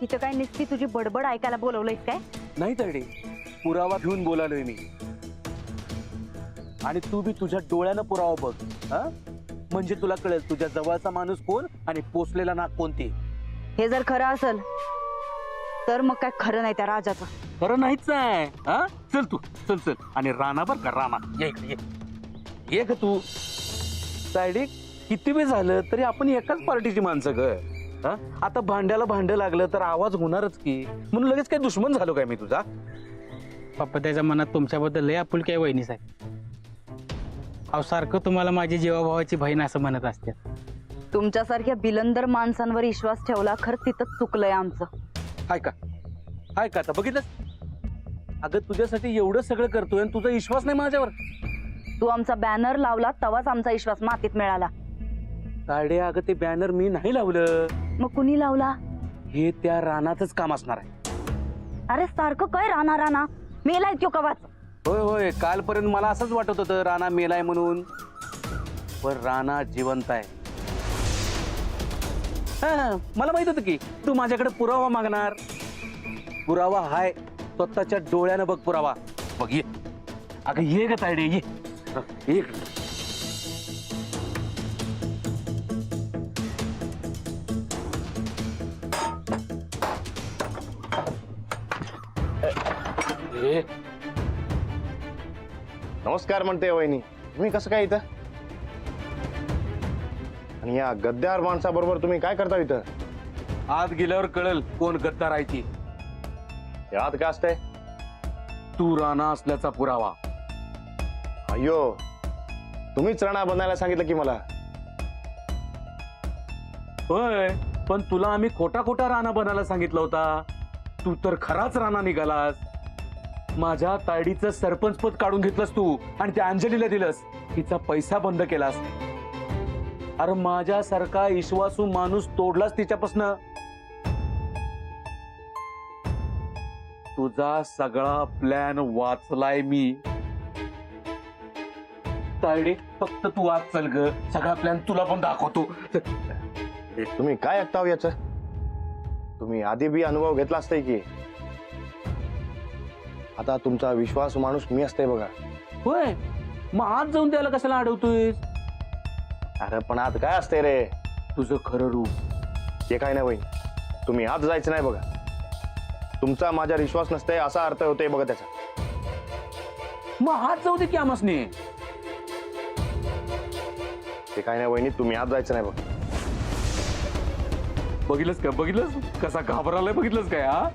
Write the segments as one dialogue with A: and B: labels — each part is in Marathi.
A: तिथं काय नुसती तुझी बडबड ऐकायला बोलवलंयस काय?
B: नाही तडे, पुरावा घेऊन बोलालोय मी. आणि तू बी तुझ्या डोळ्यानं पुरावा बघ. हा, म्हणजे तुला कळेल तुझ्या जवळचा माणूस कोण आणि पोचलेला नाक कोणती.
A: हे जर खरं असेल तर मग काय खरं नाही त्या राजाचं.
B: खरं नाहीच आहे. हा, चल तू, चल चल. आणि राणा बर का, राणा ये इकडे, ये ग तू. सायडे किती वेळ झालं तरी आपण एकाच पार्टीची माणसं ग. हा, आता भांड्याला भांड लागलं तर आवाज होणारच की. म्हणून लगेच काय दुश्मन झालो काय मी तुझा?
C: पप्पा त्याच्या मनात तुमच्याबद्दल लय आपुलकी आहे वहिनी साहेब. अहो सारखं तुम्हाला माझी जीवाभावाची बहीण असं म्हणत असते.
A: तुमच्यासारख्या बिलंदर माणसांवर विश्वास ठेवला खरं तिथंच चुकलंय आमचं.
B: हाय का, हाय का, आता बघितलंस. अगं तुझ्यासाठी एवढं सगळं करतोय आणि तुझा विश्वास नाही माझ्यावर.
A: तू आमचा बॅनर लावला तेव्हाच आमचा विश्वास मातीत मिळाला.
B: ताडे, अगं ते बॅनर मी नाही लावलं.
A: मग कुणी लावला?
B: हे त्या रानातच काम असणार आहे.
A: अरे सारखं काय राणा राणा, मेलाय तो कवाच.
B: होय होय, कालपर्यंत मला असंच वाटत होतं राणा मेलाय म्हणून. पण राणा जिवंत आहे. हा, मला माहित होतं की तू माझ्याकडे पुरावा मागणार. पुरावा हाय, स्वतःच्या डोळ्यानं बघ पुरावा. बघ ये. अगं ये ग तायडे, ये ये. ए,
D: नमस्कार म्हणते वहिनी. तुम्ही कसं काय इथं? आणि या गद्दार माणसाबरोबर तुम्ही काय करता इथं?
B: आत गेल्यावर कळल कोण गद्दार आहे ती.
D: यात काय असतंय?
B: तू राणा असल्याचा पुरावा.
D: अय्यो, तुम्हीच राणा बनायला सांगितलं की मला.
B: होय, पण तुला आम्ही खोटा खोटा राणा बनायला सांगितला होता. तू तर खराच राणा निघालास. माझ्या तायडीचं सरपंच पद काढून घेतलंस तू आणि त्या अंजलीला दिलंस. तिचा पैसा बंद केलास. अरे माझ्यासारखा विश्वासू माणूस तोडलास तिच्यापासनं. तुझा सगळा प्लॅन वाचलाय मी. तायडे, फक्त तू आज चल ग, सगळा प्लॅन तुला पण दाखवतो.
D: तुम्ही काय ऐकताव याच? तुम्ही आधी बी अनुभव घेतला असताय की. आता तुमचा विश्वास माणूस मी असते बघा.
B: होय, मग आज जाऊन त्याला कशाला अडवतोय?
D: अरे पण आज काय असते रे?
B: तुझं खरं रूप.
D: हे काय नाही वहिनी, तुम्ही आज जायचं नाही बघा. तुमचा माझ्यावर विश्वास नसतंय असा अर्थ होतोय बघा त्याचा.
B: मग हात जाऊ दे की आमसने.
D: ते काय नाही वहिनी, तुम्ही आज जायचं नाही बघा.
B: बघितलंस का, बघितलंस कसा घाबरालाय, बघितलंस काय? हा,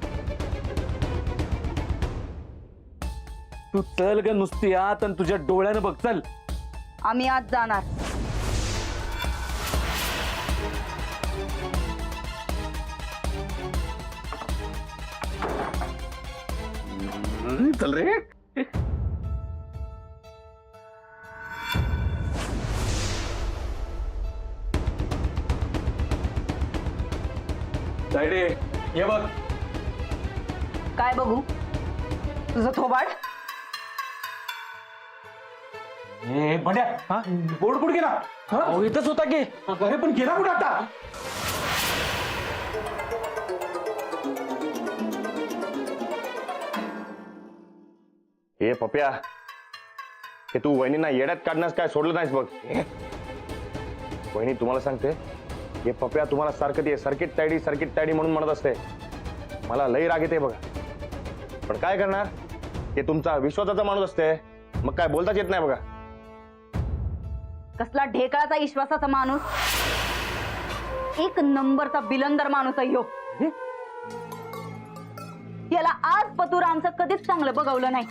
B: तू चल ग नुसती आत आणि तुझ्या डोळ्यानं बघ. चल.
A: आम्ही आज जाणार.
B: चल रे. तायडे, ये बघ.
A: काय बघू? तुझं थोबाड.
B: ए बड्या, बोर्ड कुठे गेला? इथंच होता की. अरे पण गेला कुठे आता?
D: हे पप्या, हे तू वहिनींना येड्यात काढण्यास काय सोडलं नाहीस बघ. वहिनी तुम्हाला सांगते, हे पप्या तुम्हाला सारखं ते सर्किट तायडी म्हणून म्हणत असते. मला लई राग येते बघा. पण काय करणार, हे तुमचा विश्वासाचा माणूस असते, मग काय बोलताच येत नाही बघा.
A: कसला ढेकळाचा विश्वासाचा माणूस. एक नंबरचा बिलंदर माणूस आहे ह्यो. याला आज पतूर आमचं कधीच चांगलं बघवलं नाही.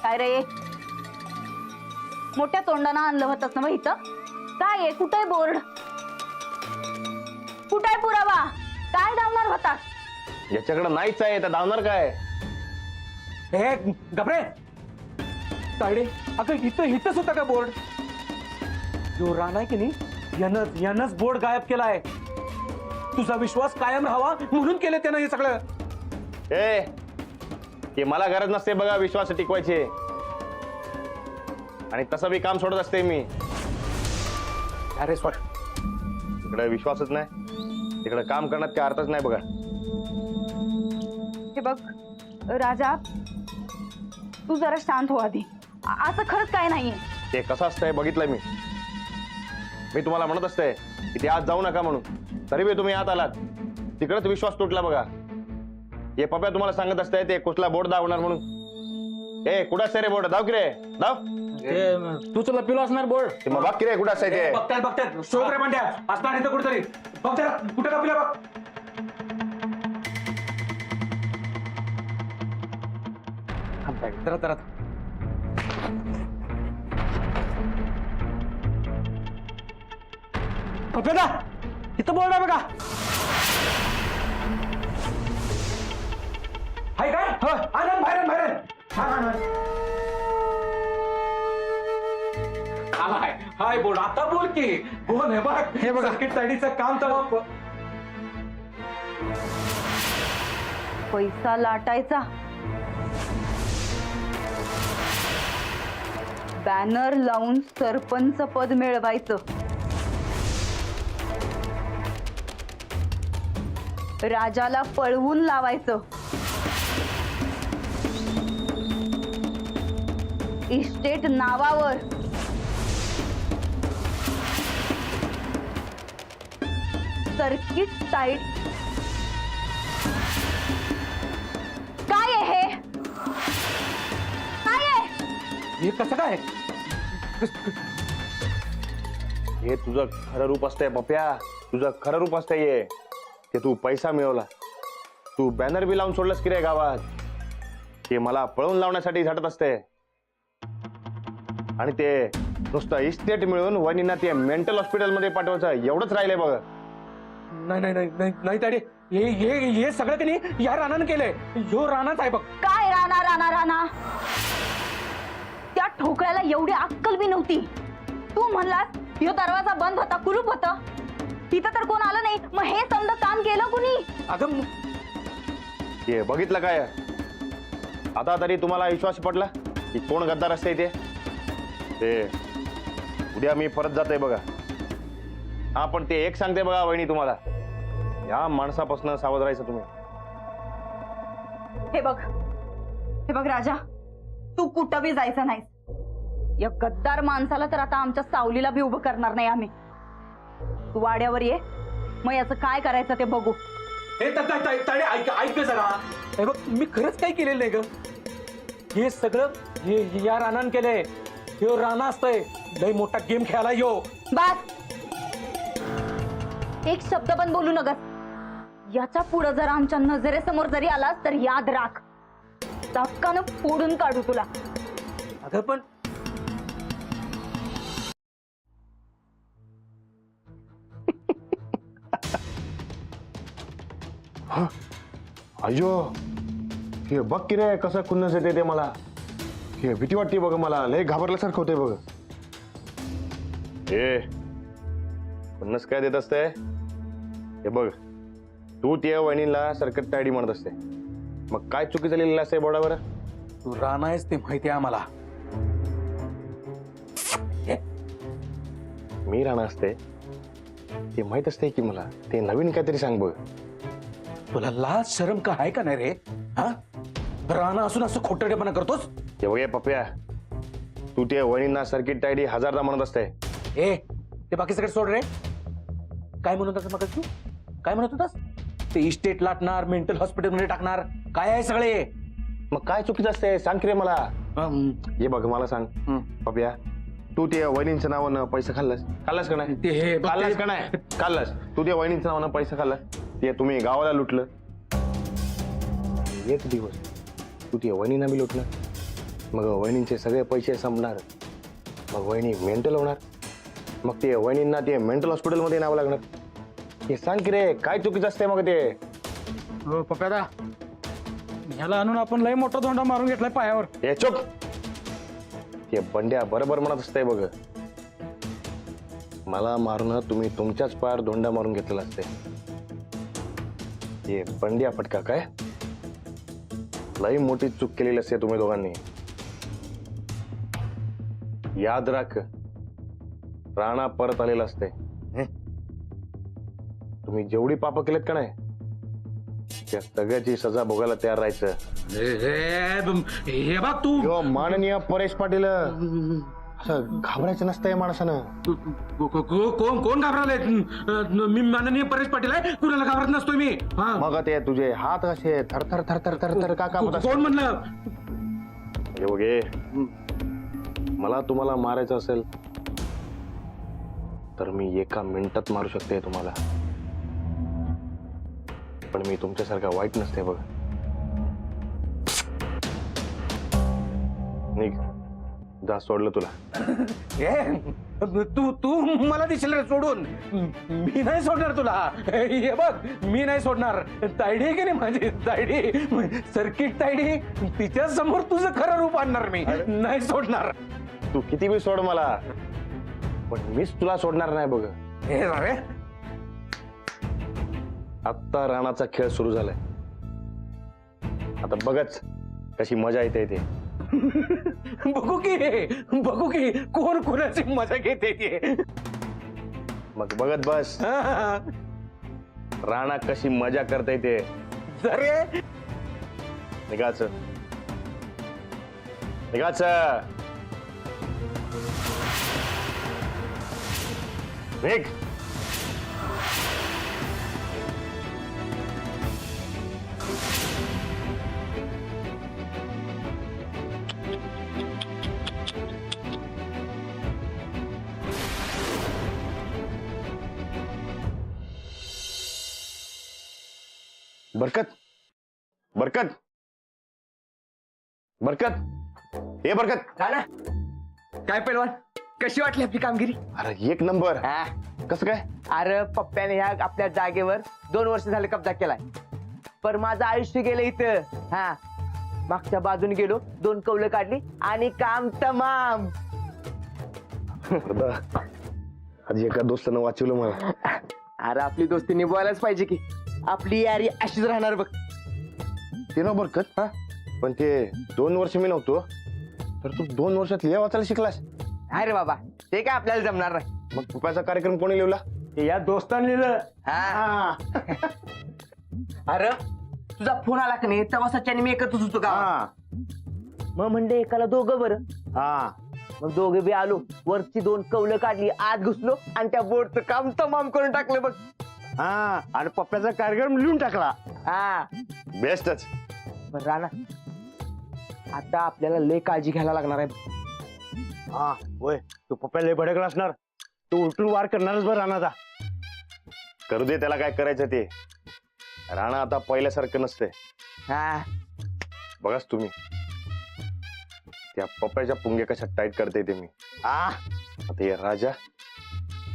A: काय रे, मोठ्या तोंडानं आणलं होतंस ना इथं? काय आहे, कुठे बोर्ड, कुठे पुरावा, काय धावणार होता?
D: याच्याकडे नाहीच आहे तर धावणार काय?
B: हे गबरे, तायडे, अगं इथंच होता का बोर्ड? जो राणा आहे की नाही, यानंच बोर्ड गायब केलाय. तुझा विश्वास कायम राहावा म्हणून केलं त्यानं हे सगळं.
D: हे मला गरज नसते बघा विश्वास टिकवायचे. आणि तसं बी काम सोडत असते मी.
B: अरे
D: इकडे विश्वासच नाही. तिकडे काम करण्यात काय अर्थच नाही बघा.
A: हे बघ राजा, तू जरा शांत हो आधी. असं खरंच काय नाहीये.
D: ते कसं असतंय बघितलंय मी तुम्हाला म्हणत असते की ते आज जाऊ नका म्हणून, तरी बी तुम्ही आत आलात. तिकडेच विश्वास तुटला बघा. हे पप्या तुम्हाला सांगत असते ते कुठला बोर्ड दावणार म्हणून. ए कुठं असते रे बोर्ड? दाव की रे दाव.
C: तू तुला पिलो असणार बोर्ड.
D: ते मग बघ की रे कुठं असते ते.
B: बघतात शोध रे म्हणत्या असणार इथं कुठेतरी. बघ जरा, कुठं कापल्या बघ. जरा
C: पप्या इथं बोर्ड आहे बघा.
B: हाय काय? आनंद बाहेर हाय बोल. आता बोल की बोल. हे बघ,
C: हे बघा.
B: सर्किट तायडीचं काम तर
A: पैसा लाटायचा, बॅनर लावून सरपंच पद मिळवायचं, राजाला पळवून लावायचं, इस्टेट नावावर, सर्किट साईड. काय आहे हे? काय आहे?
B: हे कसं काय?
D: हे तुझं खरं रूप असतंय पप्या. तुझं खरं रूप असतंय हे. ते तू पैसा मिळवला, तू बॅनर बी लावून सोडलंस की रे गावात. ते मला पळून लावण्यासाठी झटत असते. आणि ते नुसतं इस्टेट मिळून वहिनींना ते मेंटल हॉस्पिटलमध्ये पाठवायचं एवढंच राहिलंय बघ.
B: नाही ताडे, हे सगळं की नाही या रानानं केलंय. ह्यो रानाच आहे बघ.
A: काय राणा राणा राणा? त्या ठोकळ्याला एवढी अक्कल बी नव्हती. तू म्हणलास ह्यो दरवाजा बंद होता, कुलूप होता, तिथं तर कोण आलं नाही, मग हे समजा काम केलं कुणी?
B: अगं
D: हे बघितलं काय? आता तरी तुम्हाला विश्वास पडला की कोण गद्दार असते ते. उद्या मी परत जातोय बघा. हा पण ते एक सांगते बघा वहिनी, तुम्हाला या माणसापासून सावध राहायचं तुम्ही.
A: हे बघ राजा, तू कुठं बी जायचं नाहीस. या गद्दार माणसाला तर आता आमच्या सावलीला बी उभं करणार नाही आम्ही. तू वाड्यावर ये, मग याचं काय करायचं ते बघू.
B: हे ताडे ऐक जरा. हे बघ, मी खरंच काही केलेलं नाही ग. हे सगळं या रानानं केलंय. हे राणा असतंय, लय मोठा गेम खेळायला यो.
A: बस, एक शब्द पण बोलू नगस. याच्या पुढे जर आमच्या नजरेसमोर जरी आलास तर याद राख, धक्कानं फोडून काढू तुला.
B: अगं पण
D: अयो हे बघ की रे कसं खुन्नस येते ते मला. हे भीती वाटते बघ मला. लय घाबरल्यासारखं होतंय बघ. हे खुन्नस काय देत असते? हे बघ, तू त्या वहिनीला सर्किट तायडी म्हणत असते. मग काय चुकीचं लिहिलेलं असते बोर्डावर?
B: तू राणा आहेस ते माहिती आहे आम्हाला.
D: मी राणा असते ते माहित असते की मला. ते नवीन काहीतरी सांग बघ.
B: तुला लाज शरम का आहे का नाही रे? हा, राणा असून असं खोटडेपणा करतोस?
D: ते बघ पप्या, तू त्या वहिनींना सर्किट तायडी 1000दा म्हणत असते.
B: ए, ते बाकी सगळे सोड रे. काय म्हणत होतास मग तू? काय म्हणत होतास? ते इस्टेट लाटणार, मेंटल हॉस्पिटल मध्ये टाकणार, काय आहे सगळे?
D: मग काय चुकीचं असते सांग की रे मला. हे बघ मला सांग पप्या, तू त्या वहिनींच्या नावानं पैसे खाल्लास का नाही?
B: ते हे
D: खाल्लास का नाही? खाल्लास. तू त्या वहिनींच्या नावानं पैसे खाल्लास. ते तुम्ही गावाला लुटलं. एक दिवस तू त्या वहिनींना बी लुटलं. मग वहिनींचे सगळे पैसे संपणार. मग वहिनी मेंटल होणार. मग ते वहिनींना ते मेंटल हॉस्पिटलमध्ये न्यावं लागणार. हे सांग की रे काय चुकीचं असते मग ते?
C: हो पप्यादा, ह्याला आणून आपण लय मोठा धोंडा मारून घेतलाय पायावर.
D: हे चुप. ते बंड्या बरोबर म्हणत असते बघ. मला मारून तुम्ही तुमच्याच पायावर धोंडा मारून घेतलेला असते. हे बंड्या फटका काय लई मोठी चूक केलेली असते तुम्ही दोघांनी. याद राख, राणा परत आलेला असते. तुम्ही जेवढी पाप केलेत का नाही त्या सगळ्याची सजा भोगायला तयार राहायचं.
B: हे बघ तू
D: किंवा माननीय परेश पाटील असं घाबरायचं नसतं या माणसानं.
B: कोण घाबराले? मी माननीय परेश पाटील आहे, कुणाला घाबरत नसतोय मी. हा.
D: मग ते तुझे हात कसे थरथर थरथर थरथर का कापत असतात?
B: कोण म्हणलं?
D: हे बघ हे, मला तुम्हाला मारायचं असेल तर मी एका मिनिटात मारू शकते तुम्हाला, पण मी तुमच्यासारखा वाईट नसते बघ. निघ, जा, सोडलं तुला.
B: तू मला दिसेल रे सोडून. मी नाही सोडणार तुला. हे बघ, मी नाही सोडणार. तायडी आहे की नाही माझी तायडी, सर्किट तायडी, तिच्या समोर तुझं खरं रूप आणणार मी. नाही सोडणार.
D: तू किती बी सोड मला, पण मीच तुला सोडणार नाही बघ.
B: हे रे,
D: आत्ता राणाचा खेळ सुरू झालाय. आता बघच कशी मजा येते ते.
B: बघू की कोण कोणाची मजा घेते ते.
D: मग बघत बस राणा कशी मजा करते ते.
B: जरे
D: निघाच निघाच निघ. बरकत बरकत बरकत हे बरकत.
E: काय पैलवान, कशी वाटली आपली कामगिरी?
D: अरे एक नंबर.
E: हा,
D: कसं काय?
E: अरे पप्प्याने ह्या आपल्या जागेवर 2 वर्ष झाले कब्जा केलाय, पण माझं आयुष्य गेलं इथं. हा, मागच्या बाजूने गेलो, 2 कौलं काढली आणि काम तमाम.
D: आज एका दोस्तानं वाचवलं मला.
E: अरे आपली दोस्ती निभवायलाच पाहिजे की, आपली यारी अशीच राहणार बघ.
D: ते ना बरकत. हा, पण ते 2 वर्ष मी नव्हतो, तर तू 2 वर्षात लिहा वाचायला शिकलास.
E: अरे बाबा, ते काय आपल्याला जमणार नाही.
D: मग कृपाचा कार्यक्रम कोणी लिहिला?
E: या दोस्ताने लिहिलं. हा. अरे तुझा फोन आला की नाही, तेव्हा सच्याने मी एकत्रच होतो का. मग म्हणले एकाला दोघं बरं.
D: हा,
E: मग दोघे बी आलो, वरची 2 कौलं काढली, आत घुसलो आणि त्या बोर्डचं काम तमाम करून टाकलं बघ.
D: हा, आणि पप्प्याचा कार्यक्रम लिहून टाकला.
E: हा,
D: बेस्टच.
E: बरं राणा, आता आपल्याला लय काळजी घ्यायला लागणार आहे.
D: हा होय, तू पप्प्या लय भडकला असणार, तू उलटून वार करणारच बरं राणाचा. करू दे, त्याला काय करायचं ते. राणा आता पहिल्यासारखं नसते.
E: हा,
D: बघाच तुम्ही त्या पप्प्याच्या पुंग्या कशा टाईट करते ते मी. आता हे राजा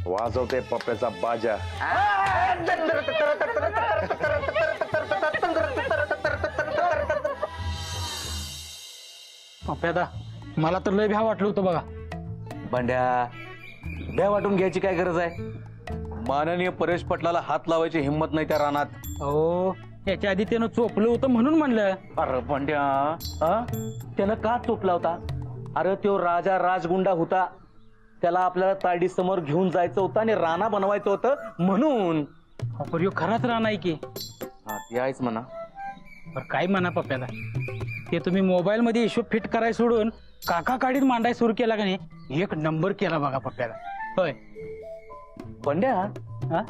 D: वाजवते पप्प्याचा बाजा.
C: पप्प्यादा, मला तर लय भ्या वाटलं होतं बघा.
B: भांड्या, भ्या वाटून घ्यायची काय गरज आहे? माननीय परेश पाटलाला हात लावायची हिंमत नाही त्या रानात.
C: अहो, याच्या आधी त्यानं चोपलं होतं म्हणून म्हणलं.
B: अरे भांड्या, त्यानं का चोपला होता? अरे तो राजा राजगुंडा होता, त्याला आपल्याला ताडी समोर घेऊन जायचं होतं आणि राणा बनवायचं होतं म्हणून.
C: पण ह्यो खराच राहणार की.
B: ते आहेच म्हणा.
C: बरं काय म्हणा पप्प्याला, ते तुम्ही मोबाईल मध्ये हिशोब फिट करायला सोडून काका काढीत मांडाय सुरू केला का नाही, 1 नंबर केला बघा पप्प्याला. होय
B: भांड्या,
C: हा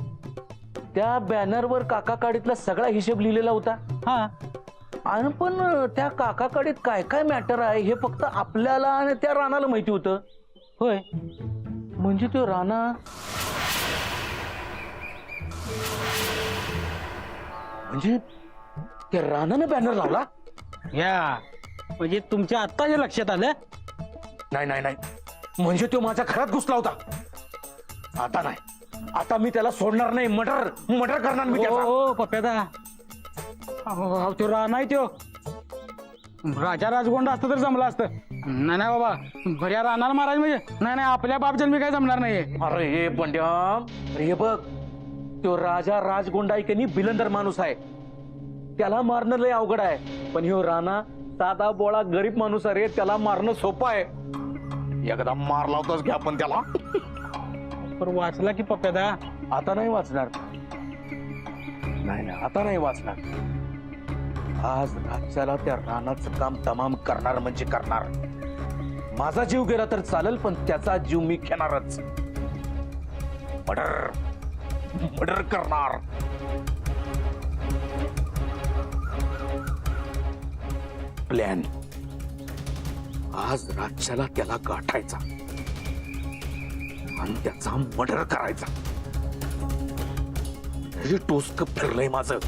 B: त्या बॅनरवर काका काडीतला सगळा हिशोब लिहिलेला होता.
C: हा,
B: आणि पण त्या काका काडीत काय काय मॅटर आहे हे फक्त आपल्याला आणि त्या राणाला माहिती होतं.
C: होय.
B: म्हणजे तो राणा म्हणजे त्या राणानं बॅनर लावला?
C: या म्हणजे तुमच्या आत्ता हे लक्षात आलं?
B: नाही नाही नाही, म्हणजे तो माझ्या घरात घुसला होता. आता नाही, आता मी त्याला सोडणार नाही. मर्डर मर्डर करणार मी त्याचा.
C: ओ पप्प्यादा, तो नाही तो राजा राजगोंडा असतं तर जमलं असतं. नाही नाही बाबा, भर्या राहणार महाराज म्हणजे नाही नाही, आपल्या बाप जन्मी काय जमणार नाही.
B: अरे हे बंड्या, हे बघ, तो राजा राजगोंडा आहे की नाही, बिलंदर माणूस आहे, त्याला मारणं लय अवघड आहे. पण ह्यो राणा साधा बोळा गरीब माणूस आहे रे, त्याला मारणं सोपं आहे. एकदा मारला होताच घ्या पण त्याला.
C: पण वाचला की पप्प्यादा.
B: आता नाही वाचणार. नाही आता नाही वाचणार. आज राज्याला त्या रानाचं काम तमाम करणार म्हणजे करणार. माझा जीव गेला तर चालेल, पण त्याचा जीव मी घेणारच. मर्डर मर्डर करणार. प्लॅन, आज राज्याला त्याला गाठायचा आणि त्याचा मर्डर करायचा. हे टोचक फिरलंय माझं.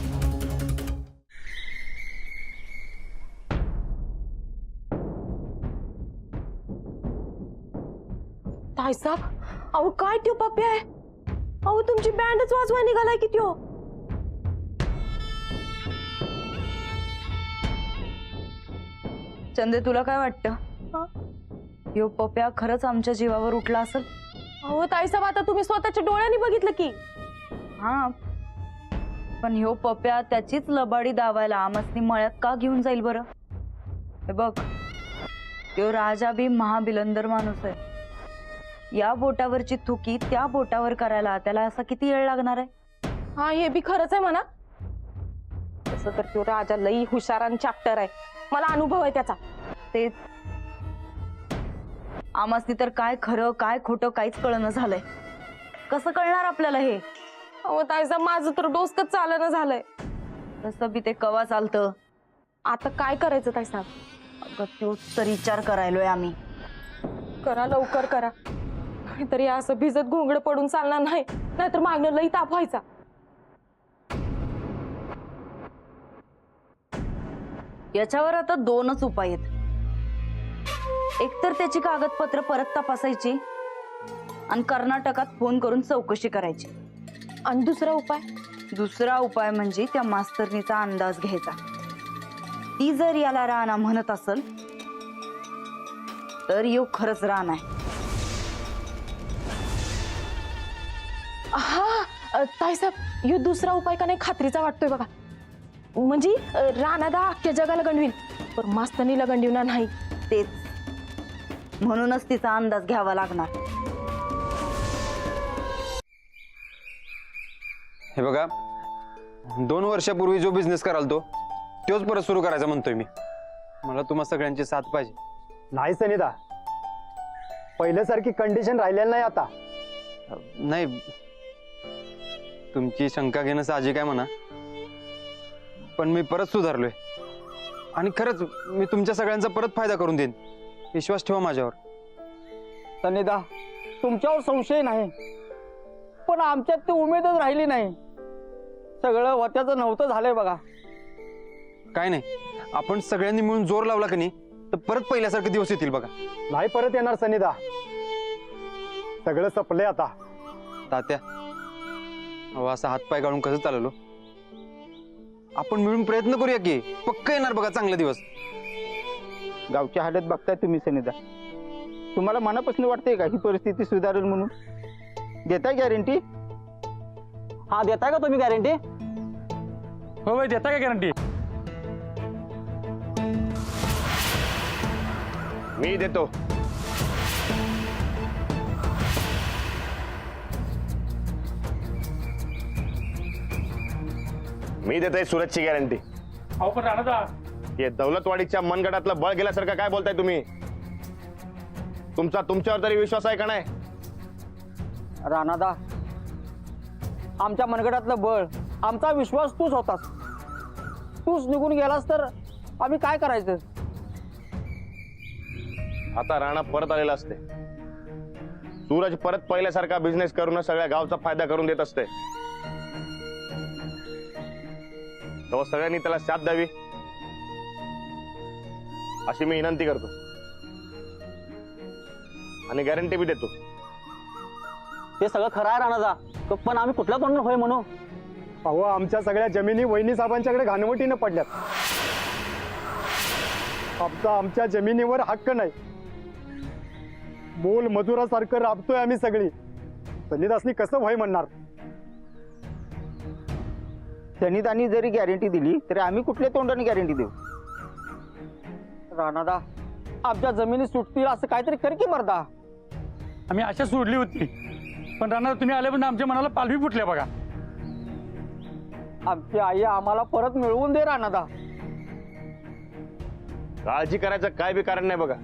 F: ताईसाब, अहो काय त्यो पप्या आहे? अहो तुमची बँडच वाजवाय निघालाय की त्यो.
A: चंदे, तुला काय वाटतं? यो पप्या खरंच आमच्या जीवावर उठला असेल?
F: अहो ताईसाब, आता तुम्ही स्वतःच्या डोळ्यांनी बघितलं की.
A: हा, पण ह्यो पप्या त्याचीच लबाडी दावायला आमसनी मळ्यात का घेऊन जाईल बरं? हे बघ, त्यो राजा बी महाबिलंदर माणूस आहे. या बोटावरची थुकी त्या बोटावर करायला त्याला असा किती वेळ लागणार आहे?
F: हा, हे बी खरंच आहे म्हणा. तसं तर त्यो राजा लई हुशार आणि चॅप्टर आहे. मला अनुभव आहे त्याचा.
A: तेच, आमसनी तर काय खरं काय खोटं काहीच कळणं झालंय. कसं कळणार आपल्याला हे?
F: अहो ताईसाब, माझं तर डोसकच चालणं झालंय.
A: तसं बी ते कवा चालतं.
F: आता काय करायचं ताईसाब?
A: अगं तोच तर विचार करायलोय आम्ही.
F: करा, लवकर करा. नाहीतर या असं भिजत घोंगड पडून चालणार नाही. नाहीतर मागणं लई ताप व्हायचा.
A: याच्यावर आता दोनच उपाय आहेत. एकतर त्याची कागदपत्र परत तपासायची आणि कर्नाटकात फोन करून चौकशी करायची.
F: आणि दुसरा उपाय?
A: दुसरा उपाय म्हणजे त्या मास्तरनीचा अंदाज घ्यायचा. ती जर याला राणा म्हणत असेल तर यो खरंच राणा आहे.
F: हा ताईसाब, ह्यो दुसरा उपाय का नाही खात्रीचा वाटतोय बघा. म्हणजे राणादा अख्ख्या जगाला गंडवील, पण मास्तनीला गंडविणार नाही.
A: तेच, म्हणूनच तिचा अंदाज घ्यावा लागणार.
G: हे बघा, 2 वर्षापूर्वी जो बिझनेस कराल तोच परत सुरू करायचा म्हणतोय मी. मला तुम्हा सगळ्यांची साथ पाहिजे.
H: नाही सनिदा, पहिल्यासारखी कंडिशन राहिलेली नाही आता.
G: नाही, तुमची शंका घेणं साहजिक आहे म्हणा, पण मी परत सुधारलोय आणि खरंच मी तुमच्या सगळ्यांचा परत फायदा करून देईन. विश्वास ठेवा माझ्यावर.
C: सनिदा, तुमच्यावर संशय नाही, पण आमच्यात ती उमेदच राहिली नाही. सगळं होत्याचं नव्हतं झालंय बघा.
G: काय नाही, आपण सगळ्यांनी मिळून जोर लावला की नाही तर परत पहिल्यासारखे दिवस येतील बघा.
H: नाही परत येणार सनिदा, सगळं संपलंय आता.
G: तात्या, अहो असं हातपाय गाळून कसं चाललो? आपण मिळून प्रयत्न करूया की पक्क येणार बघा चांगले दिवस.
I: गावची हालत बघताय तुम्ही सनिदा. तुम्हाला मनापासून वाटतंय का ही परिस्थिती सुधारेल म्हणून? देताय गॅरंटी?
C: हा, देताय का तुम्ही गॅरंटी? हो भाई, देताय का गॅरंटी?
D: मी देतो. मी देतोय सूरजची गॅरंटी.
C: अहो पण राणादा,
D: हे दौलतवाडीच्या मनगटातलं बळ गेल्यासारखं काय बोलताय तुम्ही? तुमच्यावर तरी विश्वास आहे का नाही?
C: राणादा, आमच्या मनगटातलं बळ, आमचा विश्वास तूच होतास. तूच निघून गेलास तर आम्ही काय करायचं?
D: आता राणा परत आलेला असते. सूरज परत पहिल्यासारखा बिझनेस करून सगळ्या गावचा फायदा करून देत असते. तेव्हा सगळ्यांनी त्याला साथ द्यावी अशी मी विनंती करतो आणि गॅरंटी बी देतो.
C: ते सगळं खरं आहे राणादा, पण आम्ही कुठल्या तोंडाने होय म्हणू?
H: अहो, आमच्या सगळ्या जमिनी वहिनी साहेबांच्याकडे घाणवटीनं पडल्यात. आमच्या जमिनीवर हक्क नाही. मोल मजुरासारखं राबतोय आम्ही सगळी. सनिदासनी कसं व्हाय म्हणणार?
I: सनिदानी जरी गॅरंटी दिली तरी आम्ही कुठल्या तोंडाने गॅरंटी देऊ?
C: राणादा, आमच्या जमिनी सुटतील असं काहीतरी कर की मर्दा. आम्ही अशा सोडली होती, पण राणा तुम्ही आल्यापासून आमच्या मनाला पालवी फुटल्या बघा.
I: आमची आई आम्हाला परत मिळवून दे राणादा.
D: काळजी करायचं काय बी कारण नाही बघा.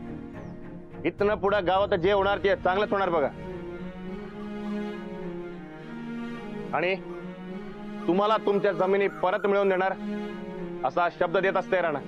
D: इथनं पुढं गावात जे होणार ते चांगलंच होणार बघा. आणि तुम्हाला तुमच्या जमिनी परत मिळवून देणार असा शब्द देत असते राणा.